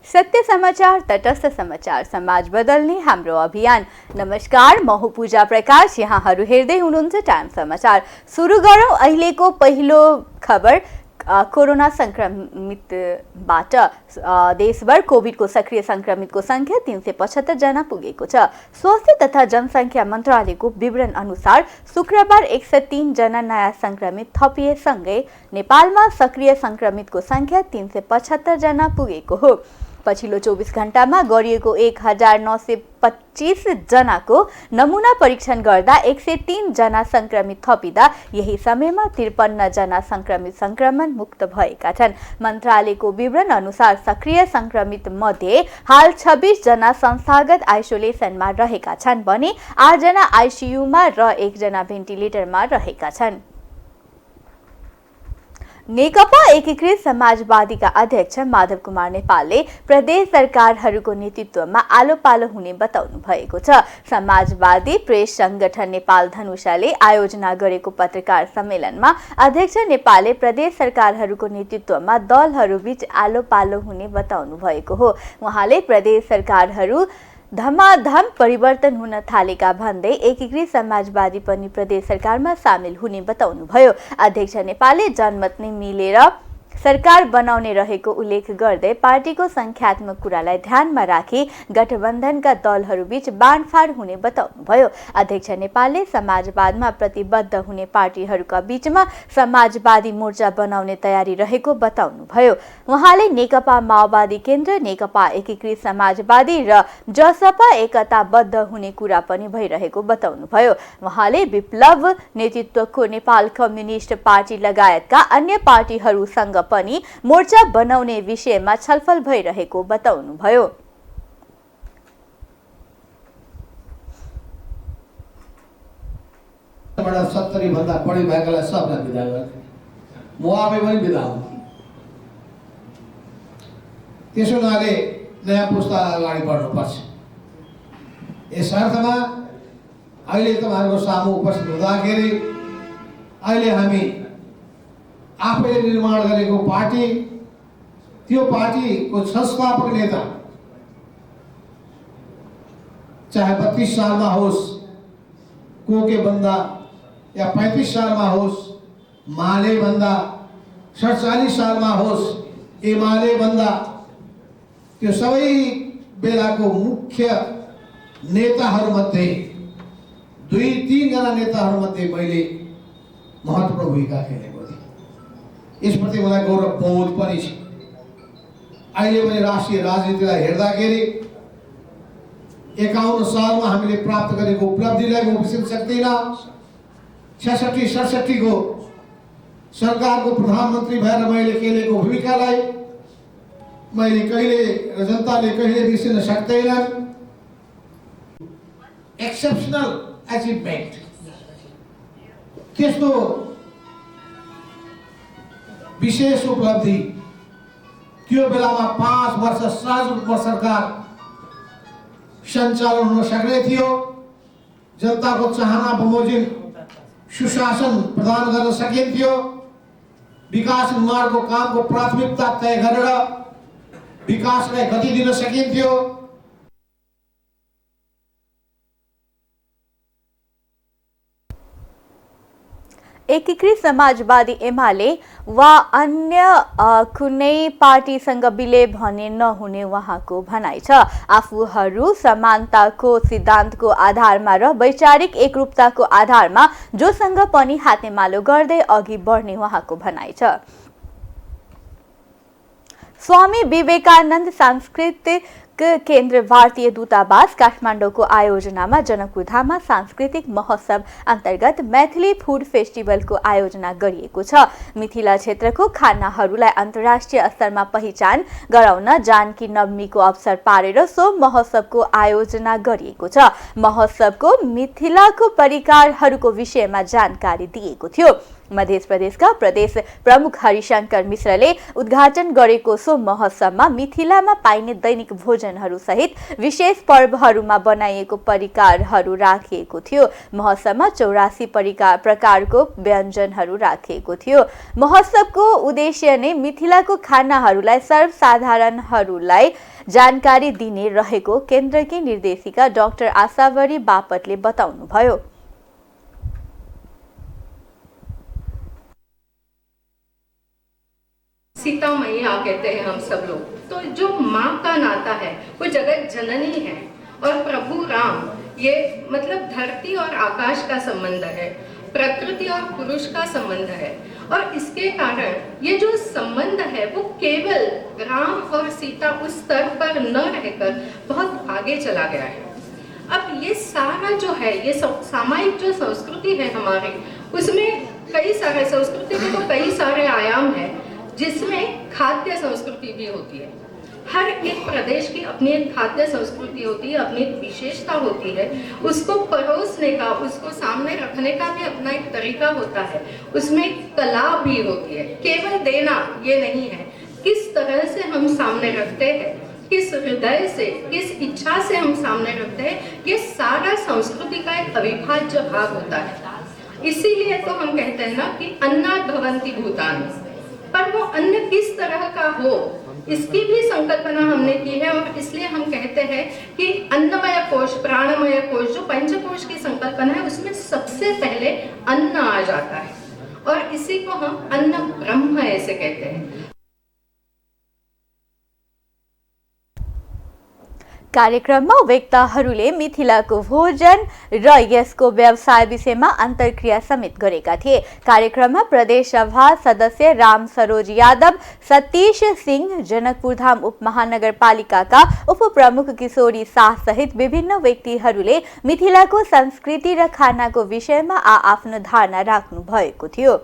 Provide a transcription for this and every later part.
सत्य समाचार, तटस्थ समाचार, समाज बदल्ने हाम्रो अभियान। नमस्कार, म हुँ पूजा प्रकाश। यहाँहरू हेर्दै हुनुहुन्छ टाइम समाचार। सुरु गरौँ अहिलेको पहिलो खबर। कोरोना संक्रमितबाट देशभर कोभिडको सक्रिय संक्रमितको संख्या 375 जना पुगेको छ। स्वास्थ्य तथा जनसंख्या मन्त्रालयको विवरण अनुसार शुक्रबार 103 जना नयाँ संक्रमित थपिएसँगै नेपालमा सक्रिय संक्रमितको संख्या 375 जना पुगेको हो। पछिल्लो 24 घण्टामा गरिएको 1925 जनाको नमुना परीक्षण गर्दा 103 जना संक्रमित थपिँदा यही समयमा 53 जना संक्रमित संक्रमण मुक्त भएका छन्। मन्त्रालयको विवरण अनुसार सक्रिय संक्रमित मध्ये हाल 26 जना संस्थागत आइसोलेसनमा रहेका छन् भने 8 जना आइसियुमा र 1 जना भेन्टिलेटरमा रहेका छन्। नेकपा एकीकृत समाजवादीका अध्यक्ष माधव कुमार नेपालले प्रदेश सरकारहरूको नेतृत्वमा आलो पालो हुने बताउनु भएको छ। समाजवादी प्रेस संगठन नेपाल धनुषाले आयोजना गरेको पत्रकार सम्मेलनमा अध्यक्ष नेपालले प्रदेश सरकारहरूको नेतृत्वमा दलहरूबीच आलो पालो हुने बताउनु भएको हो। उहाँले प्रदेश सरकारहरू धमाधम परिवर्तन हुन थालेका भन्दै एकीकृत समाजवादी पनि प्रदेश सरकारमा सामेल हुने बताउनुभयो। अध्यक्ष नेपालले जनमत नै मिलेर सरकार बनाउने रहेको उल्लेख गर्दै पार्टीको संख्यात्मक कुरालाई ध्यानमा राखी गठबन्धनका दलहरूबीच बाँडफाँड हुने बताउनुभयो। अध्यक्ष नेपालले समाजवादमा प्रतिबद्ध हुने पार्टीहरूका बीचमा समाजवादी मोर्चा बनाउने तयारी रहेको बताउनुभयो। उहाँले नेकपा माओवादी केन्द्र, नेकपा एकीकृत समाजवादी र जसपा एकताबद्ध हुने कुरा पनि भइरहेको बताउनुभयो। उहाँले विप्लव नेतृत्वको नेपाल कम्युनिस्ट पार्टी लगायतका अन्य पार्टीहरूसँग पनि मोर्चा बनाउने विषयमा छलफल भइरहेको बताउनुभयो। बडा 70 भन्दा बढी भएकालाई सबलाई बिदा गर्थे। म आफै पनि बिदा हुन्थे। त्यसो हुनाले नयाँ पुस्तालाई अगाडि बढ्नुपर्छ। यस अर्थमा अहिले तपाईहरुको सामु उपस्थित हुँदाखेरि अहिले हामी आफैले निर्माण गरेको पार्टी, त्यो पार्टीको संस्थापक नेता चाहे 32 सालमा होस् कोके बन्दा या 35 सालमा होस् माले बन्दा, 47 सालमा होस् एमाले बन्दा, त्यो सबै बेलाको मुख्य नेताहरूमध्ये 2-3 जना नेताहरूमध्ये मैले महत्त्वपूर्ण भूमिका खेलेको थिएँ। यसप्रति मलाई गौरव बोध पनि छ। अहिले पनि राष्ट्रिय राजनीतिलाई हेर्दाखेरि 51 सालमा हामीले प्राप्त गरेको उपलब्धिलाई म बिर्सन सक्दिनँ। 66-67 को सरकारको प्रधानमन्त्री भएर मैले खेलेको भूमिकालाई मैले कहिले र जनताले कहिले बिर्सन सक्दैनन्। एक्सेप्सनल अचिभमेन्ट, त्यस्तो विशेष उपलब्धि त्यो बेलामा 5 वर्ष सहज रूपमा सरकार सञ्चालन हुन सक्ने थियो। जनताको चाहना बमोजिम सुशासन प्रदान गर्न सकिन्थ्यो। विकास निर्माणको कामको प्राथमिकता तय गरेर विकासलाई गति दिन सकिन्थ्यो। एकीकृत समाजवादी एमाले वा अन्य कुनै पार्टीसँग विलय भने नहुने उहाँको भनाइ छ। आफूहरू समानताको सिद्धान्तको आधारमा र वैचारिक एकरूपताको आधारमा जोसँग पनि हातेमालो गर्दै अघि बढ्ने उहाँको भनाइ छ। स्वामी विवेकानन्द सांस्कृतिक केन्द्र भारतीय दूतावास काठमाडौँको आयोजनामा जनकपुरधाममा सांस्कृतिक महोत्सव अन्तर्गत मैथिली फूड फेस्टिभलको आयोजना गरिएको छ। मिथिला क्षेत्रको खानाहरूलाई अन्तर्राष्ट्रिय स्तरमा पहिचान गराउन जानकी नवमीको अवसर पारेर सो महोत्सवको आयोजना गरिएको छ। महोत्सवको मिथिलाको परिकारहरूको विषयमा जानकारी दिएको थियो। मध्य प्रदेशका प्रदेश प्रमुख हरिशंकर मिश्रले उद्घाटन गरेको सो महोत्सवमा मिथिलामा पाइने दैनिक भोजनहरू सहित विशेष पर्वहरूमा बनाइएको परिकारहरू राखिएको थियो। महोत्सवमा 84 प्रकारको व्यञ्जनहरू राखिएको थियो। महोत्सवको उद्देश्य नै मिथिलाको खानाहरूलाई सर्वसाधारणहरूलाई जानकारी दिने रहेको केन्द्रकी निर्देशिका डाक्टर आशावरी बापटले बताउनुभयो। सीता मैया कहते हैं हम सब लोग, तो जो माँ का नाता है वो जगत जननी है और प्रभु राम ये मतलब धरती और आकाश का संबंध है, प्रकृति और पुरुष का संबंध है और इसके कारण ये जो संबंध है वो केवल राम और सीता उस स्तर पर न रहकर बहुत आगे चला गया है। अब ये सारा जो है ये सामायिक जो संस्कृति है हमारी, उसमें कई सारे संस्कृति के तो कई सारे आयाम है, जिसमें खाद्य संस्कृति भी होती है। हर एक प्रदेश की अपनी एक खाद्य संस्कृति होती है, अपनी एक विशेषता होती है। उसको परोसने का, उसको सामने रखने का भी अपना एक तरीका होता है, उसमें कला भी होती है। केवल देना ये नहीं है, किस तरह से हम सामने रखते हैं, किस हृदय से, किस इच्छा से हम सामने रखते हैं, ये सारा संस्कृति का एक अविभाज्य भाग होता है। इसीलिए तो हम कहते हैं ना कि अन्नात् भवन्ति भूतानि, पर वो अन्न किस तरह का हो इसकी भी संकल्पना हमने की है और इसलिए हम कहते हैं कि अन्नमय कोश, प्राणमय कोश, जो पंचकोश की संकल्पना है उसमें सबसे पहले अन्न आ जाता है और इसी को हम अन्न ब्रह्म ऐसे कहते हैं। कार्यक्रममा वक्ताहरूले मिथिलाको भोजन र यसको व्यवसाय विषयमा अन्तर्क्रिया समेत गरेका थिए। कार्यक्रममा प्रदेश सभा सदस्य राम सरोज यादव, सतीश सिंह, जनकपुरधाम उपमहानगरपालिकाका उपप्रमुख किशोरी शाह सहित विभिन्न व्यक्तिहरूले मिथिलाको संस्कृति र खानाको विषयमा आफ्नो धारणा राख्नु भएको थियो।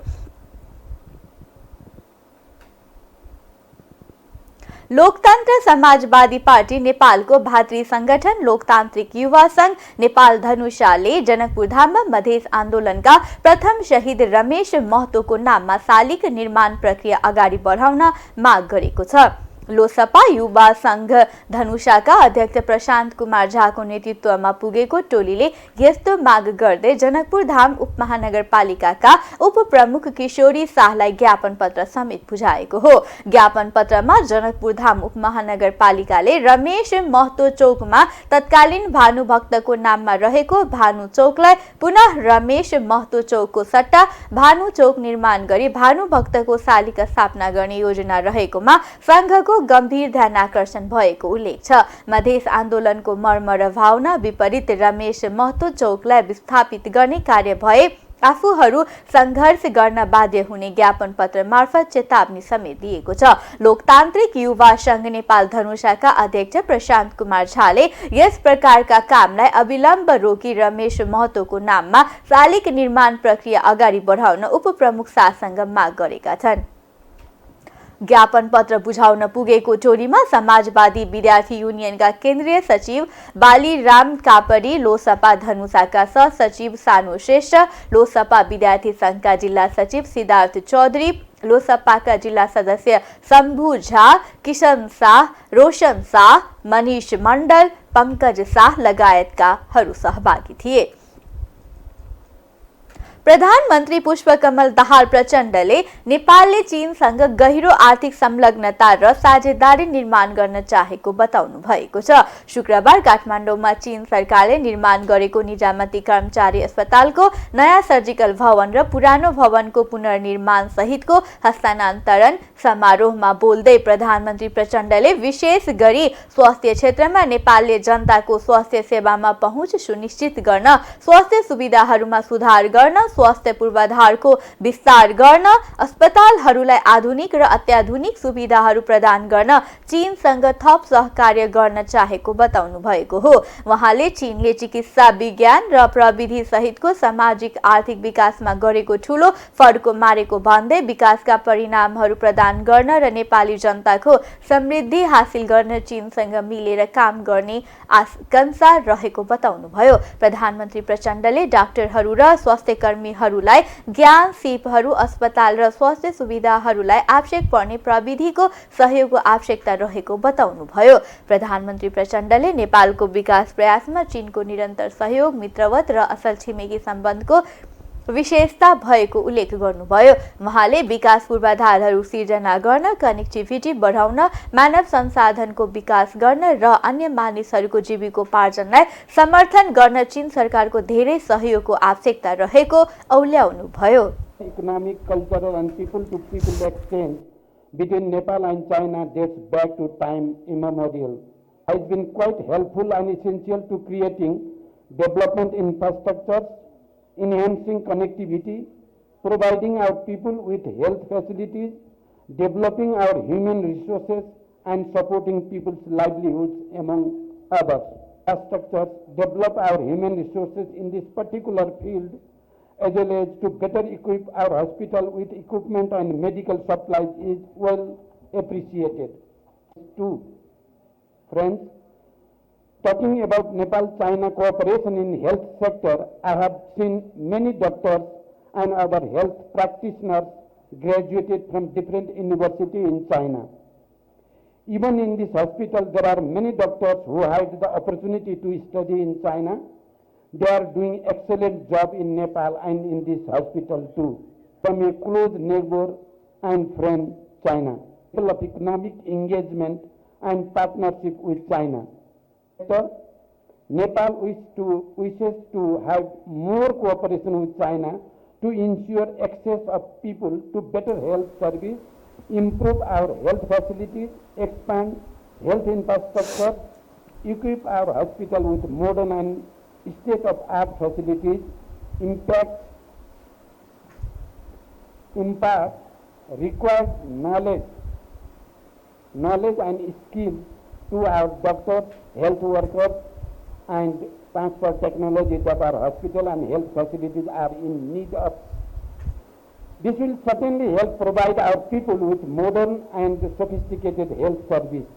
लोकतन्त्र समाजवादी पार्टी नेपालको भातृ संगठन लोकतान्त्रिक युवा संघ नेपाल धनुषाले जनकपुरधाममा मधेस आन्दोलनका प्रथम शहीद रमेश महतोको नाममा शालिग निर्माण प्रक्रिया अगाडि बढाउन माग गरेको छ। लोसपा युवा संघ धनुषाका अध्यक्ष प्रशान्त कुमार झाको नेतृत्वमा पुगेको टोलीले यस्तो माग गर्दै जनकपुरधाम उपमहानगरपालिकाका उपप्रमुख किशोरी शाहलाई ज्ञापन पत्र समेत बुझाएको हो। ज्ञापन पत्रमा जनकपुरधाम उपमहानगरपालिकाले रमेश महतो चौकमा तत्कालीन भानुभक्तको नाममा रहेको भानु चौकलाई पुनः रमेश महतो चौकको सट्टा भानु चौक निर्माण गरी भानुभक्तको शालिका स्थापना गर्ने योजना रहेकोमा संघको गम्भीर ध्यान आकर्षण भएको उल्लेख छ। मधेस आन्दोलनको मर्म र भावना विपरीत रमेश महतो चौकलाई विस्थापित गर्ने कार्य भए आफूहरू संघर्ष गर्न बाध्य हुने ज्ञापन पत्र मार्फत चेतावनी समेत दिएको छ। लोकतान्त्रिक युवा संघ नेपाल धनुषाका अध्यक्ष प्रशान्त कुमार झाले यस प्रकारका कामलाई अविलम्ब रोकी रमेश महतोको नाममा शालिग निर्माण प्रक्रिया अगाडि बढाउन उपप्रमुख शाहसँग माग गरेका छन्। ज्ञापन पत्र बुझाउन पुगेको टोलीमा समाजवादी विद्यार्थी युनियनका केन्द्रीय सचिव बालीराम कापरी, लोसपा धनुषाका सहसचिव सानु श्रेष्ठ, लोसपा विद्यार्थी संघका जिल्ला सचिव सिद्धार्थ चौधरी, लोसपाका जिल्ला सदस्य शम्भु झा, किशन शाह, रोशन शाह, मनीष मण्डल, पंकज शाह लगायतकाहरू सहभागी थिए। प्रधानमन्त्री पुष्पकमल दाहाल प्रचण्डले नेपालले चीनसँग गहिरो आर्थिक संलग्नता र साझेदारी निर्माण गर्न चाहेको बताउनु भएको छ। शुक्रबार काठमाडौँमा चीन सरकारले निर्माण गरेको निजामती कर्मचारी अस्पतालको नयाँ सर्जिकल भवन र पुरानो भवनको पुनर्निर्माण सहितको हस्तान्तरण समारोहमा बोल्दै प्रधानमन्त्री प्रचण्डले विशेष गरी स्वास्थ्य क्षेत्रमा नेपालले जनताको स्वास्थ्य सेवामा पहुँच सुनिश्चित गर्न, स्वास्थ्य सुविधाहरूमा सुधार गर्न, स्वास्थ्य पूर्वाधारको विस्तार गर्न, अस्पतालहरूलाई आधुनिक र अत्याधुनिक सुविधाहरू प्रदान गर्न चीनसँग थप सहकार्य गर्न चाहेको बताउनु भएको हो। उहाँले चीनले चिकित्सा विज्ञान र प्रविधि सहितको सामाजिक आर्थिक विकासमा गरेको ठूलो फड्को मारेको भन्दै विकासका परिणामहरू प्रदान गर्न र नेपाली जनताको समृद्धि हासिल गर्न चीनसँग मिलेर काम गर्ने आकांक्षा रहेको बताउनुभयो। प्रधानमन्त्री प्रचण्डले डाक्टरहरू र स्वास्थ्य कर्मीहरूलाई ज्ञान, सिपहरू, अस्पताल र स्वास्थ्य सुविधाहरूलाई आवश्यक पर्ने प्रविधिको सहयोगको आवश्यकता रहेको बताउनुभयो। प्रधानमन्त्री प्रचण्डले नेपालको विकास प्रयासमा चीनको निरन्तर सहयोग, मित्रवत र असल छिमेकी सम्बन्धको विशेषता भएको उल्लेख गर्नुभयो। उहाँले विकास पूर्वाधारहरू सिर्जना गर्न, कनेक्टिभिटी बढाउन, मानव संसाधनको विकास गर्न र अन्य मानिसहरूको जीविकोपार्जनलाई समर्थन गर्न चीन सरकारको धेरै सहयोगको आवश्यकता रहेको औल्याउनुभयो। Economic, cultural and people-to-people exchange between Nepal and China dates back to time immemorial. It has been quite helpful and essential to creating development infrastructures, enhancing connectivity, providing our people with health facilities, developing our human resources, and supporting people's livelihoods, among others. Infrastructures develop our human resources in this particular field, as well as to better equip our hospital with equipment and medical supplies is well appreciated. Two, friends, talking about Nepal-China cooperation in health sector, I have seen many doctors and other health practitioners graduated from different universities in China. Even in this hospital, there are many doctors who had the opportunity to study in China. They are doing excellent job in Nepal and in this hospital too. From a close neighbor and friend, China. Of economic engagement and partnership with China. Nepal wishes to have more cooperation with China to ensure access of people to better health service, improve our health facilities, expand health infrastructure, equip our hospital with modern and state-of-art facilities, impart required knowledge and skills to our doctors, health workers, and transfer technology that our hospital and health facilities are in need of. This will certainly help provide our people with modern and sophisticated health service.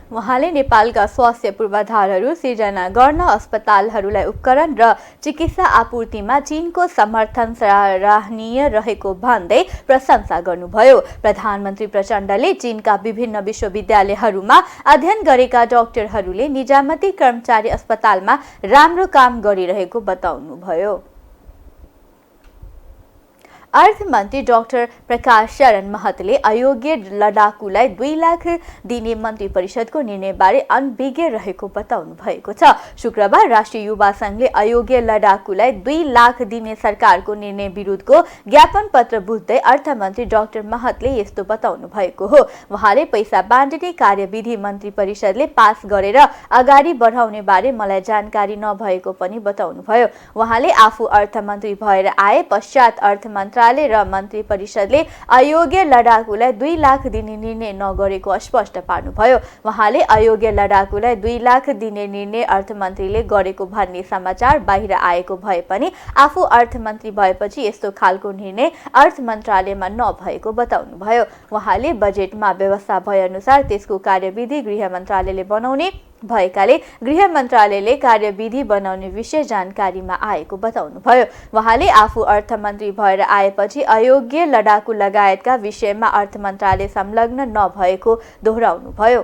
उहाँले नेपालका स्वास्थ्य पूर्वाधारहरू सिर्जना गर्न, अस्पतालहरूलाई उपकरण र चिकित्सा आपूर्तिमा चीनको समर्थन सराहनीय रहेको भन्दै प्रशंसा गर्नुभयो। प्रधानमन्त्री प्रचण्डले चीनका विभिन्न विश्वविद्यालयहरूमा अध्ययन गरेका डाक्टरहरूले निजामती कर्मचारी अस्पतालमा राम्रो काम गरिरहेको बताउनुभयो। अर्थमन्त्री डाक्टर प्रकाश शरण महतले अयोग्य लडाकुलाई 2 लाख दिने मन्त्री परिषदको निर्णयबारे अनभिज्ञ रहेको बताउनु भएको छ। शुक्रबार राष्ट्रिय युवा संघले अयोग्य लडाकुलाई 2 लाख दिने सरकारको निर्णय विरुद्धको ज्ञापन पत्र बुझ्दै अर्थमन्त्री डाक्टर महतले यस्तो बताउनु भएको हो। उहाँले पैसा बाँड्ने कार्यविधि मन्त्री परिषदले पास गरेर अगाडि बढाउने बारे मलाई जानकारी नभएको पनि बताउनुभयो। उहाँले आफू अर्थमन्त्री भएर आए पश्चात अर्थमन्त्रालय र मन्त्री परिषदले अयोग्य लडाकुलाई 2 लाख दिने निर्णय नगरेको स्पष्ट पार्नुभयो। उहाँले अयोग्य लडाकुलाई 2 लाख दिने निर्णय अर्थमन्त्रीले गरेको भन्ने समाचार बाहिर आएको भए पनि आफू अर्थमन्त्री भएपछि यस्तो खालको निर्णय अर्थ मन्त्रालयमा नभएको बताउनुभयो। उहाँले बजेटमा व्यवस्था भए अनुसार त्यसको कार्यविधि गृह मन्त्रालयले बनाउने भएकाले गृह मन्त्रालयले कार्यविधि बनाउने विषय जानकारीमा आएको बताउनुभयो। उहाँले आफू अर्थमन्त्री भएर आएपछि अयोग्य लडाकु लगायतका विषयमा अर्थ मन्त्रालय संलग्न नभएको दोहोऱ्याउनुभयो।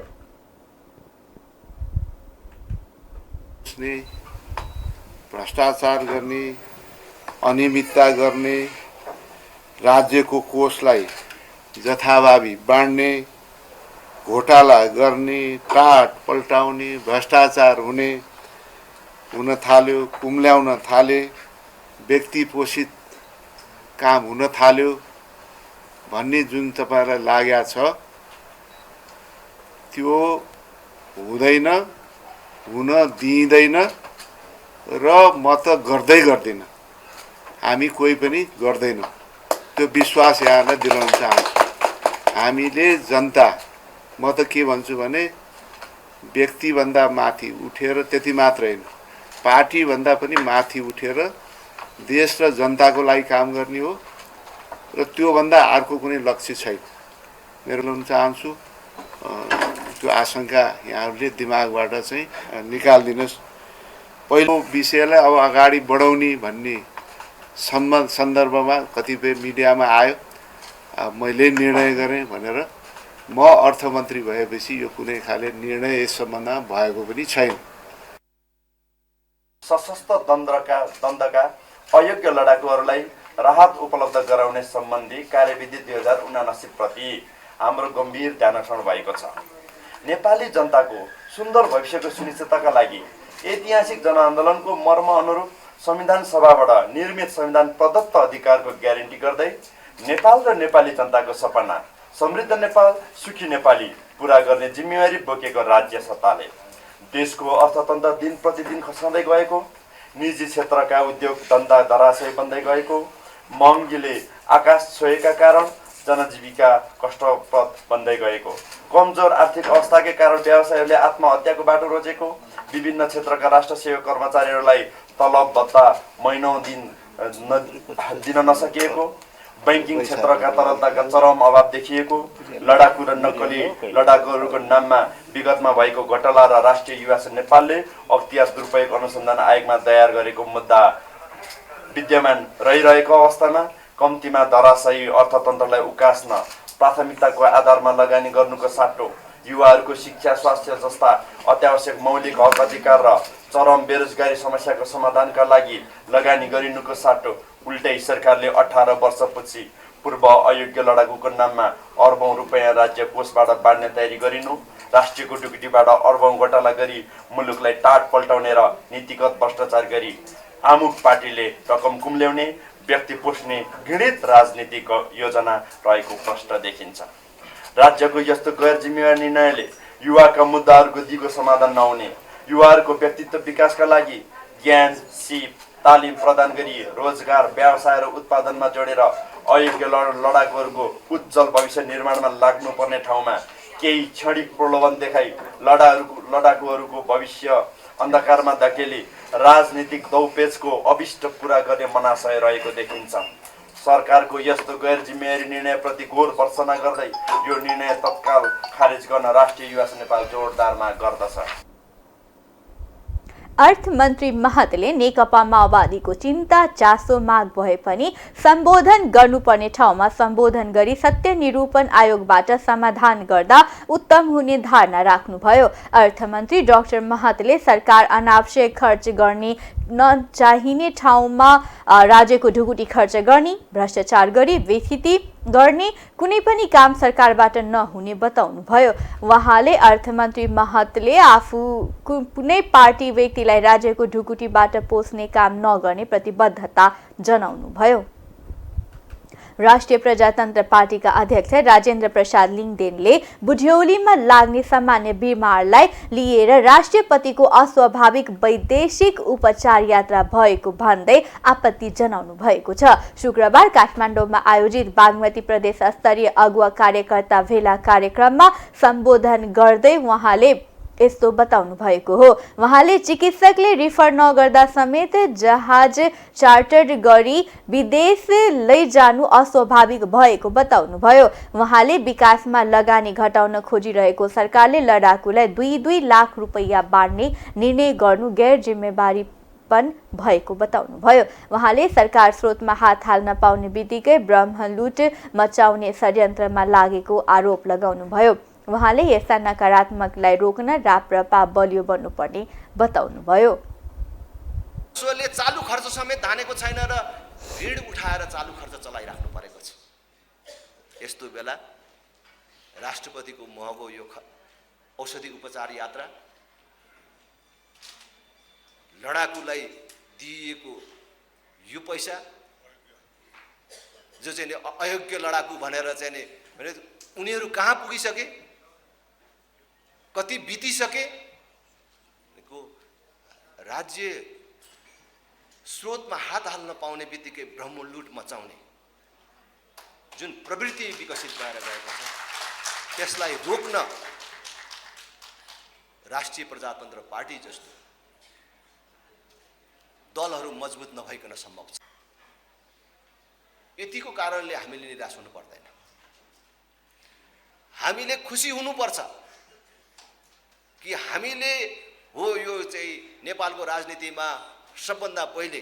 भ्रष्टाचार गर्ने, अनियमितता गर्ने, राज्यको कोषलाई जथाभावी बाँड्ने, घोटाला गर्ने, टाट पल्टाउने, भ्रष्टाचार हुन थाल्यो, कुम्ल्याउन थाले, व्यक्ति पोषित काम हुन थाल्यो भन्ने जुन तपाईलाई लागेको छ त्यो हुँदैन, हुन दिइँदैन र म त गर्दैन, हामी कोही पनि गर्दैनौँ। त्यो विश्वास यहाँलाई दिलाउन चाहन्छु। हामीले जनता, म त के भन्छु भने व्यक्तिभन्दा माथि उठेर, त्यति मात्र होइन पार्टीभन्दा पनि माथि उठेर देश र जनताको लागि काम गर्ने हो र त्योभन्दा अर्को कुनै लक्ष्य छैन। मेरो भन्न चाहन्छु त्यो आशंका यहाँहरूले दिमागबाट चाहिँ निकाल्दिनुहोस्। पहिलो विषयलाई अब अगाडि बढाउने भन्ने सन्दर्भमा कतिपय मिडियामा आयो। मैले निर्णय गरेँ भनेर म अर्थमन्त्री भएपछि यो कुनै खाले निर्णय यस सम्बन्धमा भएको पनि छैन। सशस्त्र द्वन्द्वका अयोग्य लडाकुहरूलाई राहत उपलब्ध गराउने सम्बन्धी कार्यविधि 2079 प्रति हाम्रो गम्भीर ध्यानाकर्षण भएको छ। नेपाली जनताको सुन्दर भविष्यको सुनिश्चितताका लागि ऐतिहासिक जनआन्दोलनको मर्म अनुरूप संविधान सभाबाट निर्मित संविधान प्रदत्त अधिकारको ग्यारेन्टी गर्दै नेपाल र नेपाली जनताको सपना समृद्ध नेपाल, सुखी नेपाली पूरा गर्ने जिम्मेवारी बोकेको राज्य सत्ताले देशको अर्थतन्त्र दिन प्रतिदिन खसाउँदै गएको, निजी क्षेत्रका उद्योग धन्दा धराशयी बन्दै गएको, महँगीले आकाश छोएका कारण जनजीविका कष्टप्रद बन्दै गएको, कमजोर आर्थिक अवस्थाकै कारण व्यवसायीहरूले आत्महत्याको बाटो रोजेको, विभिन्न क्षेत्रका राष्ट्र सेवक कर्मचारीहरूलाई तलब भत्ता महिनौँ दिन दिन नसकिएको, बैंकिङ क्षेत्रका तरलताका चरम अभाव देखिएको, लडाकु र नक्कली लडाकुहरूको नाममा विगतमा भएको घोटाला र राष्ट्रिय युवा संघ नेपालले अख्तियार दुरुपयोग अनुसन्धान आयोगमा तयार गरेको मुद्दा विद्यमान रहिरहेको अवस्थामा कम्तीमा धराशयी अर्थतन्त्रलाई उकास्न प्राथमिकताको आधारमा लगानी गर्नुको साटो युवाहरूको शिक्षा, स्वास्थ्य जस्ता अत्यावश्यक मौलिक हक अधिकार र चरम बेरोजगारी समस्याको समाधानका लागि लगानी गरिनुको साटो उल्टै सरकारले 18 वर्षपछि पूर्व अयोग्य लडाकुको नाममा अर्बौं रुपैयाँ राज्य कोषबाट बाँड्ने तयारी गरिनु, राष्ट्रियको ढुकुटीबाट अर्बौं घोटाला गरी मुलुकलाई टाट पल्टाउने र नीतिगत भ्रष्टाचार गरी आमुक पार्टीले रकम कुम्ल्याउने, व्यक्ति पोष्ने घृणित राजनीतिक योजना रहेको प्रष्ट देखिन्छ। राज्यको यस्तो गैर जिम्मेवार निर्णयले युवाका मुद्दाहरूको दिगो समाधान नहुने, युवाहरूको व्यक्तित्व विकासका लागि ज्ञान, सिप, तालिम प्रदान गरी रोजगार, व्यवसाय र उत्पादनमा जोडेर अयोग्य लडाकुहरूको उज्जवल भविष्य निर्माणमा लाग्नुपर्ने ठाउँमा केही क्षणिक प्रलोभन देखाई लडाकुहरूको भविष्य अन्धकारमा धकेली राजनीतिक दौपेचको अभिष्ट पूरा गर्ने मनाशय रहेको देखिन्छ। सरकारको यस्तो गैर जिम्मेवारी निर्णयप्रति घोर भर्त्सना गर्दै यो निर्णय तत्काल खारेज गर्न राष्ट्रिय युवा संघ नेपाल जोडदार माग गर्दछ। अर्थमन्त्री महतले नेकपा माओवादीको चिन्ता चासो माग भए पनि सम्बोधन गर्नुपर्ने ठाउँमा सम्बोधन गरी सत्य निरूपण आयोगबाट समाधान गर्दा उत्तम हुने धारणा राख्नुभयो। अर्थमन्त्री डाक्टर महतले सरकार अनावश्यक खर्च गर्ने नचाहिने ठाउँमा राज्यको ढुकुटी खर्च गर्ने, भ्रष्टाचार गरी बेइज्जती गर्ने कुनै पनि काम सरकारबाट नहुने बताउनुभयो। उहाँले अर्थमन्त्री महतले आफू कुनै पार्टी व्यक्तिलाई राज्यको ढुकुटीबाट पोस्ने काम नगर्ने प्रतिबद्धता जनाउनुभयो। राष्ट्रिय प्रजातन्त्र पार्टीका अध्यक्ष राजेन्द्र प्रसाद लिङदेनले बुढ्यौलीमा लाग्ने सामान्य बिमारलाई लिएर राष्ट्रपतिको अस्वाभाविक वैदेशिक उपचार यात्रा भएको भन्दै आपत्ति जनाउनु भएको छ। शुक्रबार काठमाडौँमा आयोजित बागमती प्रदेश स्तरीय अगुवा कार्यकर्ता भेला कार्यक्रममा सम्बोधन गर्दै उहाँले यस्तो बताउनु भएको हो। उहाँले चिकित्सकले रिफर नगर्दा समेत जहाज चार्टर गरी विदेश लैजानु अस्वाभाविक भएको बताउनुभयो। उहाँले विकासमा लगानी घटाउन खोजिरहेको सरकारले लडाकुलाई 2-2 लाख रुपैयाँ बाँड्ने निर्णय गर्नु गैर जिम्मेवारीपन भएको बताउनुभयो। उहाँले सरकार स्रोतमा हात हाल्न पाउने बित्तिकै ब्रह्मलुट मचाउने षड्यन्त्रमा लागेको आरोप लगाउनुभयो। उहाँले यस्ता नकारात्मकलाई रोक्न राप्रपा बलियो बन्नुपर्ने बताउनुभयो। उसले चालु खर्च समेत धानेको छैन र ऋण उठाएर चालु खर्च चलाइराख्नु परेको छ। यस्तो बेला राष्ट्रपतिको महँगो यो औषधि उपचार यात्रा, लडाकुलाई दिइएको यो पैसा जो चाहिँ अयोग्य लडाकु भनेर चाहिँ उनीहरू कहाँ पुगिसके, कति बितिसके, राज्य स्रोतमा हात हाल्न पाउने बित्तिकै ब्रह्मलुट मचाउने जुन प्रवृत्ति विकसित भएर गएको छ त्यसलाई रोक्न राष्ट्रिय प्रजातन्त्र पार्टी जस्तो दलहरू मजबुत नभइकन सम्भव छ। यतिको कारणले हामीले निराश हुनु पर्दैन। हामीले खुसी हुनुपर्छ कि हामीले हो यो चाहिँ नेपालको राजनीतिमा सबभन्दा पहिले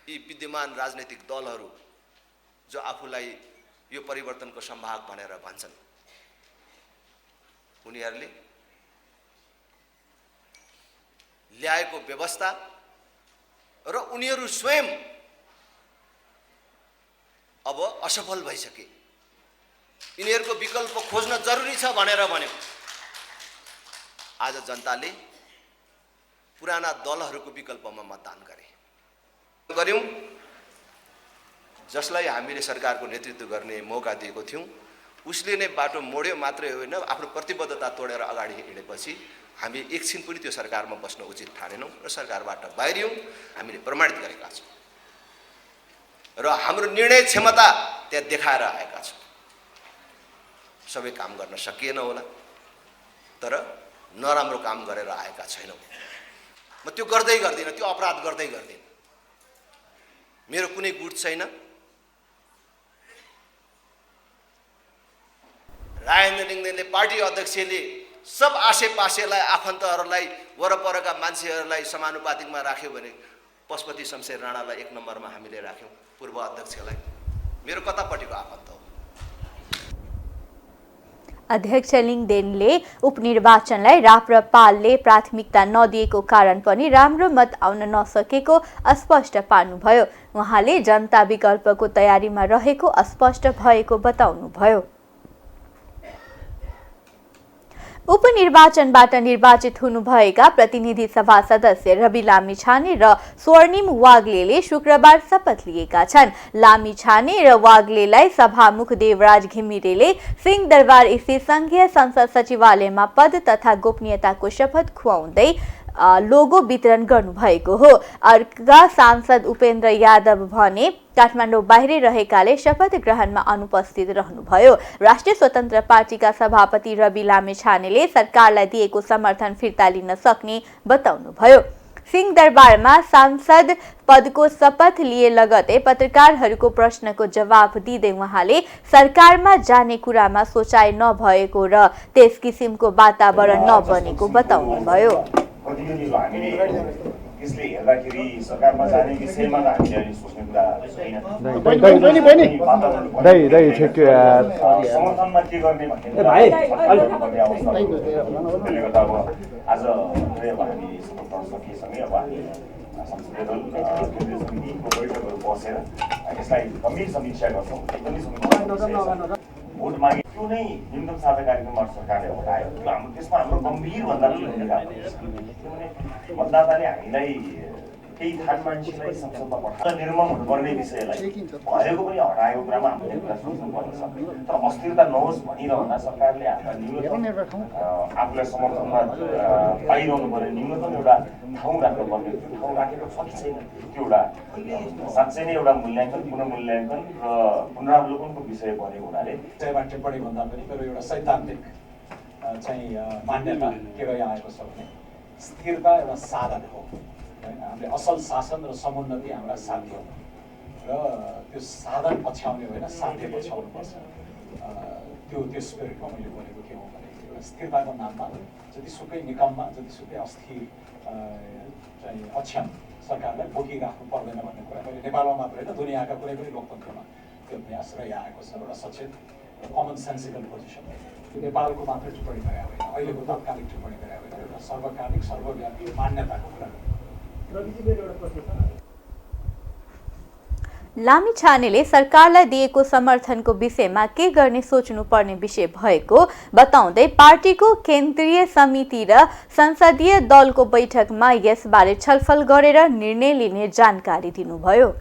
यी विद्यमान राजनैतिक दलहरू जो आफूलाई यो परिवर्तनको सम्भाग भनेर भन्छन् उनीहरूले ल्याएको व्यवस्था र उनीहरू स्वयं अब असफल भइसके यिनीहरूको विकल्प खोज्न जरुरी छ भनेर भन्यो। आज जनताले पुराना दलहरूको विकल्पमा मतदान गर्यौं। जसलाई हामीले सरकारको नेतृत्व गर्ने मौका दिएको थियौं उसले नै बाटो मोड्यो मात्रै होइन, आफ्नो प्रतिबद्धता तोडेर अगाडि हिँडेपछि हामी एकछिन पनि त्यो सरकारमा बस्न उचित ठानेनौं र सरकारबाट बाहिरियौं। हामीले प्रमाणित गरेका छौं र हाम्रो निर्णय क्षमता त्यहाँ देखाएर आएका छौं। सबै काम गर्न सकिएन होला तर नराम्रो काम गरेर आएका छैनौं। म त्यो गर्दै गर्दिन, त्यो अपराध गर्दै गर्दिन। मेरो कुनै गुट छैन। राजेन्द्र लिङ्गदेनले पार्टी अध्यक्षले सब आसेपासेलाई आफन्तहरूलाई वरपरका मान्छेहरूलाई समानुपातिकमा राख्यो भने पशुपति शमशेर राणालाई 1 नम्बरमा हामीले राख्यौं, पूर्व अध्यक्षलाई। मेरो कतापट्टिको आफन्त हो। अध्यक्ष लिङ्गदेनले उपनिर्वाचनलाई राप्रपाले प्राथमिकता नदिएको कारण पनि राम्रो मत आउन नसकेको स्पष्ट पार्नुभयो। उहाँले जनता विकल्पको तयारीमा रहेको स्पष्ट भएको बताउनुभयो। उपनिर्वाचनबाट निर्वाचित हुनुभएका प्रतिनिधि सभा सदस्य रवि लामिछाने र स्वर्णिम वाग्लेले शुक्रबार शपथ लिएका छन्। लामिछाने र वाग्लेलाई सभामुख देवराज घिमिरेले सिंहदरबार स्थित संघीय संसद सचिवालयमा पद तथा गोपनीयताको शपथ खुवाउँदै लोगो वितरण गर्नुभएको हो। अर्का सांसद उपेन्द्र यादव भने काठमाडौँ बाहिरै रहेकाले शपथ ग्रहणमा अनुपस्थित रहनुभयो। राष्ट्रिय स्वतन्त्र पार्टीका सभापति रवि लामिछानेले सरकारलाई दिएको समर्थन फिर्ता लिन सक्ने बताउनुभयो। सिंहदरबारमा सांसद पदको शपथ लिए लगतै पत्रकारहरूको प्रश्नको जवाफ दिँदै उहाँले सरकारमा जाने कुरामा सोचाइ नभएको र त्यस किसिमको वातावरण नबनेको बताउनुभयो। यसले हेर्दाखेरि सरकारमा जाने विषयमा त हामीले अहिले सोच्ने कुरा छैन। समर्थनमा के गर्ने भन्ने त्यसले गर्दा अब आज अब हामी शपथ सकिएसँगै अब हामी संसदीय दल केन्द्रीय समितिको बैठकहरू बसेर यसलाई गम्भीर समीक्षा गर्छौँ। एकदमै समीक्षा भोट मागे त्यो नै न्यूनतम साझा कार्यक्रमबाट सरकारले हटायो। हाम्रो त्यसमा हाम्रो गम्भीर भन्दा पनि भूमिका किनभने मतदाताले हामीलाई केही थान मान्छेलाई संसदमा पठाएर निर्मम हुनुपर्ने विषयलाई भएको पनि हटाएको कुरामा हामीले कुरा सोच्नुपर्ने छ। तर अस्थिरता नहोस् भनिरहँदा सरकारले न्यूनतम आफूलाई समर्थनमा पाइरहनु पर्ने न्यूनतम एउटा ठाउँ राख्नुपर्ने, त्यो ठाउँ राखेको छ कि छैन त्यो एउटा साँच्चै नै एउटा मूल्याङ्कन, पुनर्मूल्याङ्कन र पुनरावलोकनको विषय बनेको हुनाले विषयमा टिप्पणी भन्दा पनि मेरो एउटा सैद्धान्तिक चाहिँ मान्यता के रहिआएको छ भने स्थिरता एउटा साधन हो हैन। हामीले असल शासन र समुन्नति हाम्रा साथी हो र त्यो साधन पछ्याउने होइन साध्य पछ्याउनुपर्छ। त्यो स्पिरिटमा मैले बोलेको के हो भने एउटा स्थिरताको नाममा जतिसुकै निकममा जतिसुकै अस्थिर चाहिँ अक्षम सरकारलाई बोकिराख्नु पर्दैन भन्ने कुरा मैले नेपालमा मात्र होइन दुनियाँका कुनै पनि लोकतन्त्रमा त्यो अभ्यास रहिआएको छ। एउटा सचेत कमन सेन्सिबल पोजिसन नेपालको मात्र टिप्पणी गरे होइन, अहिलेको तात्कालिक टिप्पणी गरे होइन, एउटा सर्वकालिक सर्वव्यापी मान्यताको कुरा। लामिछानेले सरकारलाई दिएको समर्थनको विषयमा के गर्ने सोच्नुपर्ने विषय भएको बताउँदै पार्टीको केन्द्रीय समिति र संसदीय दलको बैठकमा यसबारे छलफल गरेर निर्णय लिने जानकारी दिनुभयो।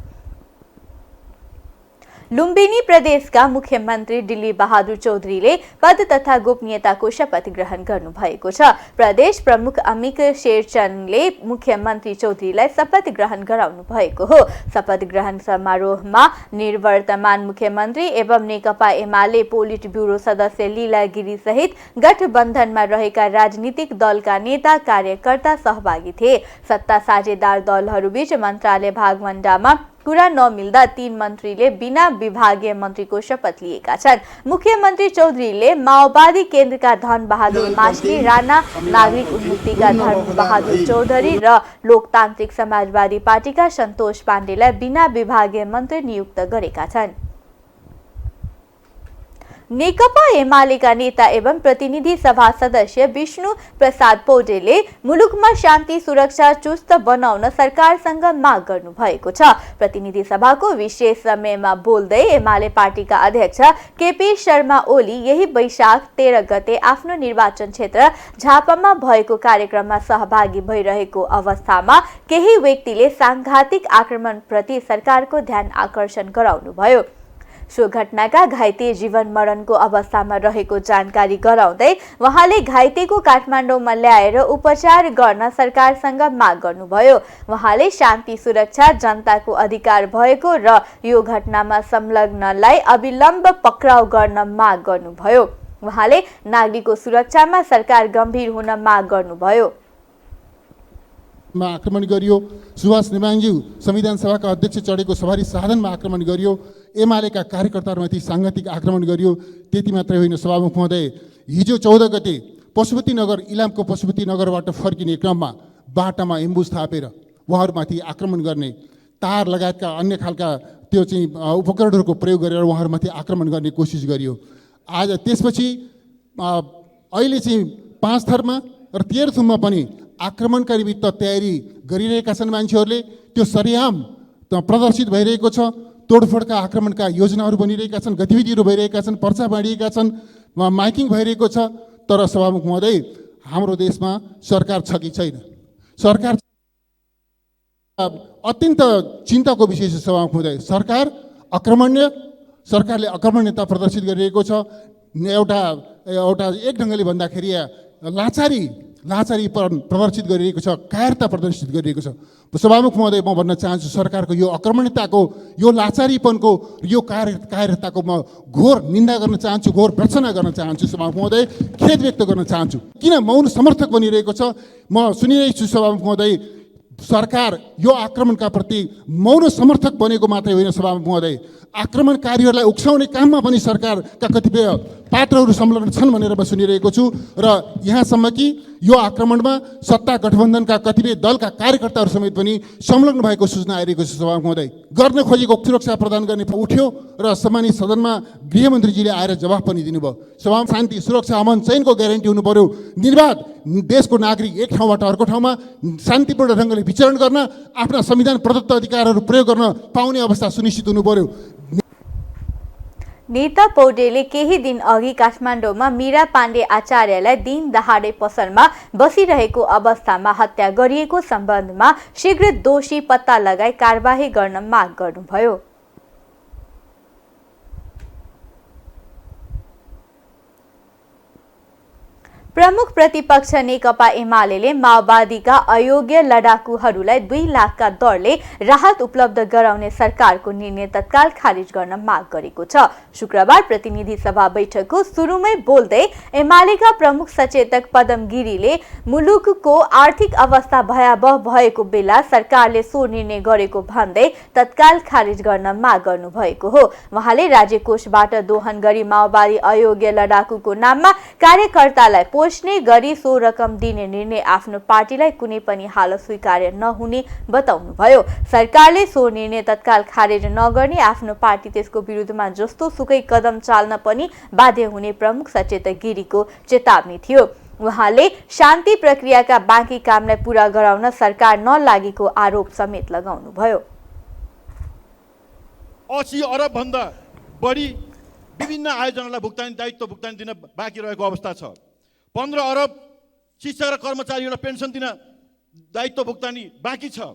लुम्बिनी प्रदेशका मुख्यमन्त्री दिलीप बहादुर चौधरीले पद तथा गोपनीयताको शपथ ग्रहण गर्नुभएको छ। प्रदेश प्रमुख अमिक शेरचनले मुख्यमन्त्री चौधरीलाई शपथ ग्रहण गराउनु भएको हो। शपथ ग्रहण समारोहमा निवर्तमान मुख्यमन्त्री एवं नेकपा एमाले पोलिट ब्युरो सदस्य लीला गिरी सहित गठबन्धनमा रहेका राजनीतिक दलका नेता कार्यकर्ता सहभागी थिए। सत्ता साझेदार दलहरूबीच मन्त्रालय भागवण्डामा कुरा नमिल्दा 3 मन्त्रीले बिना विभागीय मन्त्रीको शपथ लिएका छन्। मुख्यमन्त्री चौधरीले माओवादी केन्द्रका धनबहादुर मास्ली, राणा नागरिक उन्मुक्तिका धर्मबहादुर चौधरी र लोकतान्त्रिक समाजवादी पार्टीका सन्तोष पाण्डेलाई बिना विभागीय मन्त्री नियुक्त गरेका छन्। नेकपा एमालेका नेता एवं प्रतिनिधि सभा सदस्य विष्णु प्रसाद पौडेलले मुलुकमा शान्ति सुरक्षा चुस्त बनाउन सरकारसँग माग गर्नु भएको छ। प्रतिनिधि सभाको विशेष समयमा बोल्दै एमाले पार्टीका अध्यक्ष केपी शर्मा ओली यही वैशाख 13 गते आफ्नो निर्वाचन क्षेत्र झापामा भएको कार्यक्रममा सहभागी भइरहेको अवस्थामा केही व्यक्तिले सांघातिक आक्रमणप्रति सरकारको ध्यान आकर्षण गराउनुभयो। सो घटनाका घाइते जीवन मरणको अवस्थामा रहेको जानकारी गराउँदै उहाँले घाइतेको काठमाडौँमा ल्याएर उपचार गर्न सरकारसँग माग गर्नुभयो। उहाँले शान्ति सुरक्षा जनताको अधिकार भएको र यो घटनामा संलग्नलाई अविलम्ब पक्राउ गर्न माग गर्नुभयो। उहाँले नागरिकको सुरक्षामा सरकार गम्भीर हुन माग गर्नुभयो। आक्रमण गरियो, सुभाष नेमाङज्यू संविधान सभाका अध्यक्ष चढेको सवारी साधनमा आक्रमण गरियो, एमालेका कार्यकर्ताहरूमाथि सांघातिक आक्रमण गरियो। त्यति मात्रै होइन सभामुख महोदय, हिजो 14 गते पशुपतिनगर इलामको पशुपतिनगरबाट फर्किने क्रममा बाटामा एम्बुस थापेर उहाँहरूमाथि आक्रमण गर्ने, तार लगायतका अन्य खालका त्यो चाहिँ उपकरणहरूको प्रयोग गरेर उहाँहरूमाथि आक्रमण गर्ने कोसिस गरियो। आज त्यसपछि अहिले चाहिँ 5 थरमा र तेह्रथुममा पनि आक्रमणका निमित्त तयारी गरिरहेका छन् मान्छेहरूले। त्यो सरेआम प्रदर्शित भइरहेको छ। तोडफोडका आक्रमणका योजनाहरू बनिरहेका छन्, गतिविधिहरू भइरहेका छन्, पर्चा बाँडिएका छन्, माइकिङ भइरहेको छ। तर सभामुख महोदय, हाम्रो देशमा सरकार छ कि छैन? सरकार अत्यन्त चिन्ताको विषय छ सभामुख महोदय। सरकारले आक्रमण्यता प्रदर्शित गरिरहेको छ। एउटा एक ढङ्गले भन्दाखेरि लाचारी प्रदर्शित गरिरहेको छ, कायरता प्रदर्शित गरिरहेको छ। सभामुख महोदय, म भन्न चाहन्छु सरकारको यो आक्रमणताको, यो लाचारीपनको, यो कायरताको म घोर निन्दा गर्न चाहन्छु, घोर भर्त्सना गर्न चाहन्छु। सभामुख महोदय, खेद व्यक्त गर्न चाहन्छु। किन मौन समर्थक बनिरहेको छ? म सुनिरहेको छु सभामुख महोदय, सरकार यो आक्रमणका प्रति मौन समर्थक बनेको मात्रै होइन सभामुख महोदय, आक्रमणकारीहरूलाई उक्साउने काममा पनि सरकारका कतिपय पात्रहरू संलग्न छन् भनेर म सुनिरहेको छु। र यहाँसम्म कि यो आक्रमणमा सत्ता गठबन्धनका कतिपय दलका कार्यकर्ताहरू समेत पनि संलग्न भएको सूचना आइरहेको छ सभामुख महोदय। गर्न खोजेको सुरक्षा प्रदान गर्ने उठ्यो र सम्मानित सदनमा गृहमन्त्रीजीले आएर जवाफ पनि दिनुभयो। सभामा शान्ति सुरक्षा अमन चैनको ग्यारेन्टी हुनु पर्यो। निर्वाध देशको नागरिक एक ठाउँबाट अर्को ठाउँमा शान्तिपूर्ण ढङ्गले विचरण गर्न, आफ्ना संविधान प्रदत्त अधिकारहरू प्रयोग गर्न पाउने अवस्था सुनिश्चित हुनु पर्यो। नेता पौडेलले केही दिन अघि काठमाडौँमा मीरा पाण्डे आचार्यलाई दिन दहाडे पसलमा बसिरहेको अवस्थामा हत्या गरिएको सम्बन्धमा शीघ्र दोषी पत्ता लगाई कारबाही गर्न माग गर्नुभयो। प्रमुख प्रतिपक्ष नेकपा एमालेले माओवादीका अयोग्य लडाकुहरूलाई 2 लाखका दरले राहत उपलब्ध गराउने सरकारको निर्णय तत्काल खारिज गर्न माग गरेको छ। शुक्रबार प्रतिनिधि सभा बैठकको सुरुमै बोल्दै एमालेका प्रमुख सचेतक पदम गिरीले मुलुकको आर्थिक अवस्था भयावह भएको बेला सरकारले सो निर्णय गरेको भन्दै तत्काल खारिज गर्न माग गर्नुभएको हो। उहाँले राज्य कोषबाट दोहन गरी माओवादी अयोग्य लडाकुको नाममा कार्यकर्तालाई पोष्ने गरी सो रकम दिने निर्णय आफ्नो पार्टीलाई कुनै पनि हालत स्वीकार्य नहुने बताउनुभयो। सरकारले सो निर्णय तत्काल खारेज नगर्ने आफ्नो पार्टी त्यसको विरुद्धमा जस्तो सुकै कदम चाल्न पनि बाध्य हुने प्रमुख सचेतक गिरीको चेतावनी थियो। उहाँले शान्ति प्रक्रियाका बाँकी कामलाई पूरा गराउन सरकार नलागेको आरोप समेत लगाउनुभयो। 80 अरब भन्दा बढी विभिन्न आयोजनालाई दायित्व भुक्तानी दिन बाँकी रहेको अवस्था छ। 15 अरब शिक्षक र कर्मचारीहरूलाई पेन्सन दिन दायित्व भुक्तानी बाँकी छ।